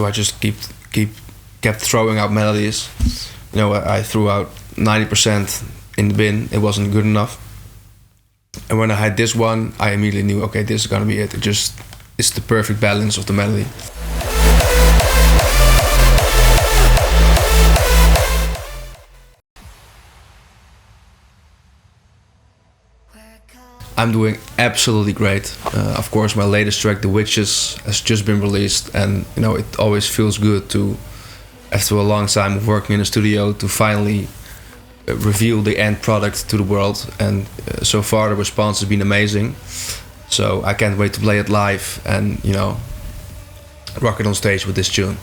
I just kept throwing out melodies. I threw out 90% in the bin. It wasn't good enough. And when I had this one, I immediately knew, okay, this is gonna be it. It's the perfect balance of the melody. I'm doing absolutely great. Of course, my latest track, The Witches, has just been released, and it always feels good to, after a long time of working in the studio, to finally reveal the end product to the world. And so far, the response has been amazing. So I can't wait to play it live and rock it on stage with this tune.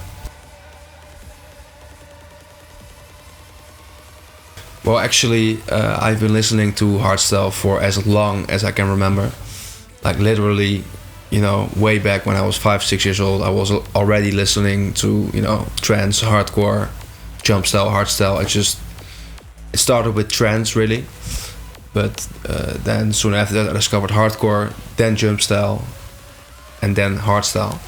Well, actually, I've been listening to Hardstyle for as long as I can remember. Like literally, way back when I was 5-6 years old, I was already listening to, trance, hardcore, jumpstyle, hardstyle. It started with trance really, but then soon after that I discovered hardcore, then jumpstyle, and then hardstyle.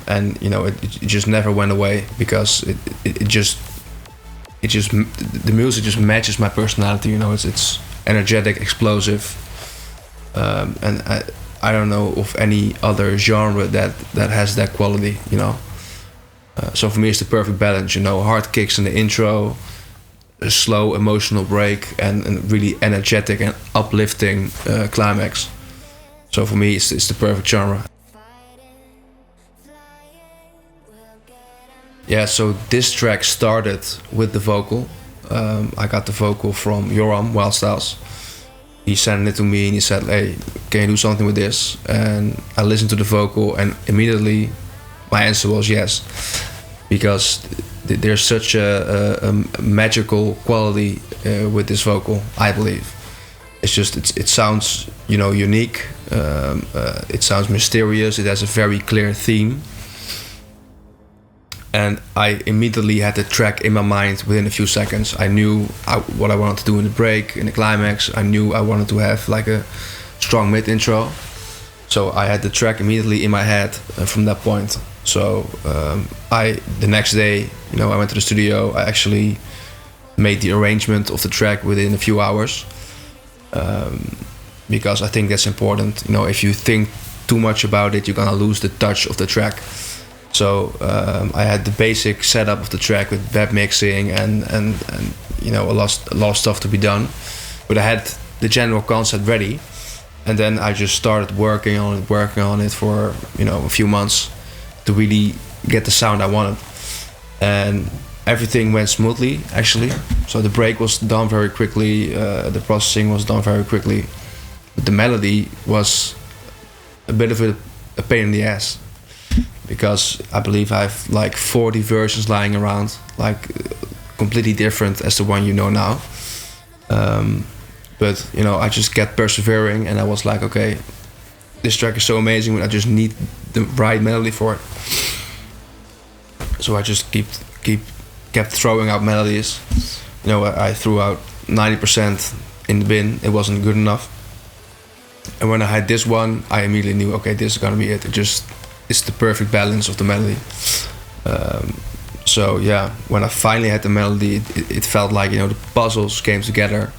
And it just never went away because the music just matches my personality. It's energetic, explosive, and I don't know of any other genre that has that quality. So for me, it's the perfect balance. Hard kicks in the intro, a slow emotional break, and really energetic and uplifting climax. So for me, it's the perfect genre. Yeah, so this track started with the vocal. I got the vocal from Joram Wildstyles. He sent it to me and he said, "Hey, can you do something with this?" And I listened to the vocal and immediately my answer was yes. Because there's such a magical quality with this vocal, I believe. It sounds, unique. It sounds mysterious. It has a very clear theme. And I immediately had the track in my mind within a few seconds. I knew what I wanted to do in the break, in the climax. I knew I wanted to have like a strong mid intro. So I had the track immediately in my head from that point. So the next day, I went to the studio. I actually made the arrangement of the track within a few hours. Because I think that's important. If you think too much about it, you're gonna lose the touch of the track. So I had the basic setup of the track with web mixing and a lot of stuff to be done. But I had the general concept ready, and then I just started working on it for a few months to really get the sound I wanted. And everything went smoothly actually. So the break was done very quickly, the processing was done very quickly, but the melody was a bit of a pain in the ass. Because I believe I have like 40 versions lying around, like completely different as the one now. But I just kept persevering, and I was like, okay, this track is so amazing, but I just need the right melody for it. So I just kept throwing out melodies. I threw out 90% in the bin. It wasn't good enough. And when I had this one, I immediately knew, okay, this is gonna be it. It's the perfect balance of the melody. So yeah, when I finally had the melody, it felt like the puzzles came together,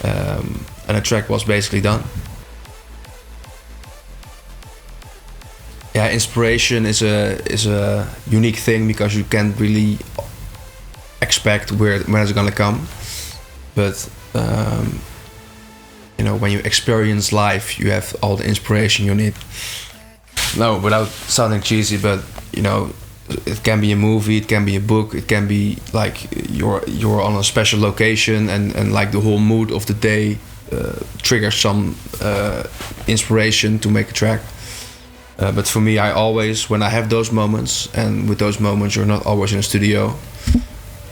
and the track was basically done. Yeah, inspiration is a unique thing because you can't really expect when it's gonna come, but when you experience life, you have all the inspiration you need. No, without sounding cheesy, but it can be a movie, it can be a book, it can be like you're on a special location and like the whole mood of the day triggers some inspiration to make a track. But for me, I always, when I have those moments, and with those moments you're not always in a studio.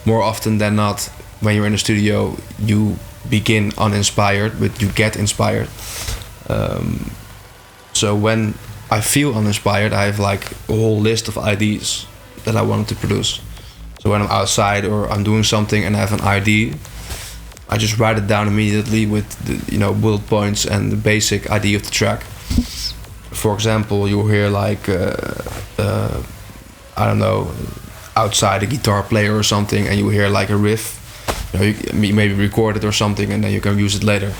More often than not, when you're in a studio, you begin uninspired, but you get inspired. So when I feel uninspired, I have like a whole list of ideas that I wanted to produce. So when I'm outside or I'm doing something and I have an idea, I just write it down immediately with the bullet points and the basic idea of the track. For example, you'll hear like I don't know, outside a guitar player or something, and you hear like a riff, you know, you maybe record it or something, and then you can use it later.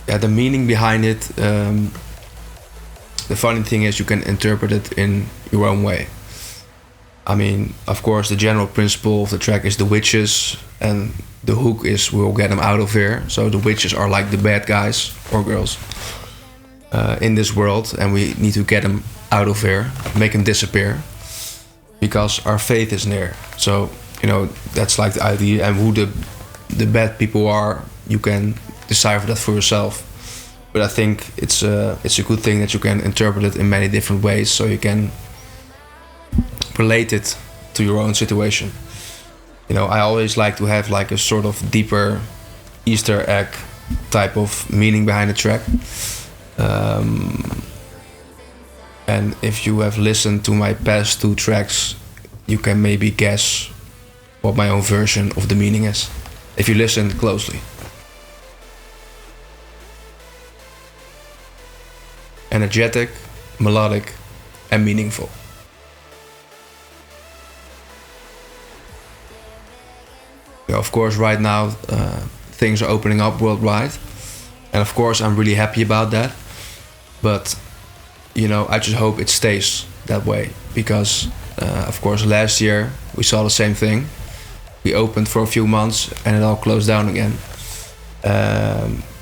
Yeah, the meaning behind it. The funny thing is, you can interpret it in your own way. I mean, of course, the general principle of the track is the witches, and the hook is we'll get them out of here. So the witches are like the bad guys or girls in this world, and we need to get them out of here, make them disappear, because our faith is near. So, you know, that's like the idea, and who the bad people are, you can decipher that for yourself. But I think it's a good thing that you can interpret it in many different ways, so you can relate it to your own situation. You know, I always like to have like a sort of deeper Easter egg type of meaning behind the track. And if you have listened to my past 2 tracks, you can maybe guess what my own version of the meaning is, if you listen closely. Energetic, melodic, and meaningful. Yeah, of course, right now things are opening up worldwide, and of course I'm really happy about that. But you know, I just hope it stays that way, because of course last year we saw the same thing. We opened for a few months and it all closed down again,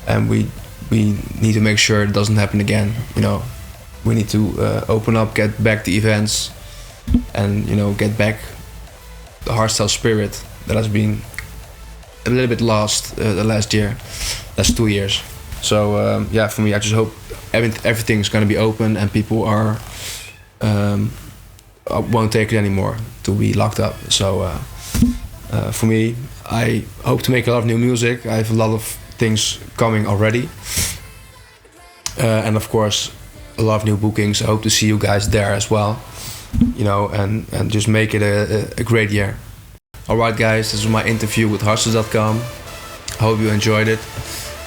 and we need to make sure it doesn't happen again. You know, we need to open up, get back the events, and you know, get back the hardstyle spirit that has been a little bit lost the last 2 years. So yeah, for me, I just hope everything's gonna be open and people are won't take it anymore to be locked up. So for me, I hope to make a lot of new music. I have a lot of things coming already, and of course a lot of new bookings. I hope to see you guys there as well, you know, and just make it a great year. Alright guys, this was my interview with Hardstyle.com. I hope you enjoyed it.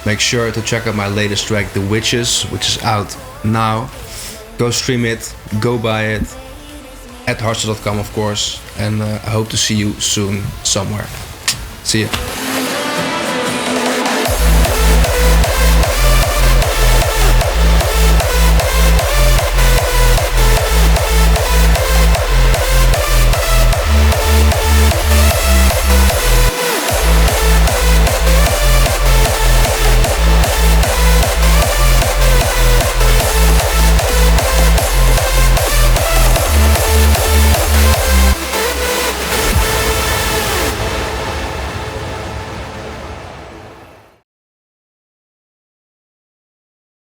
Make sure to check out my latest track, The Witches, which is out now. Go stream it, go buy it, at Hardstyle.com of course, and I hope to see you soon somewhere. See ya.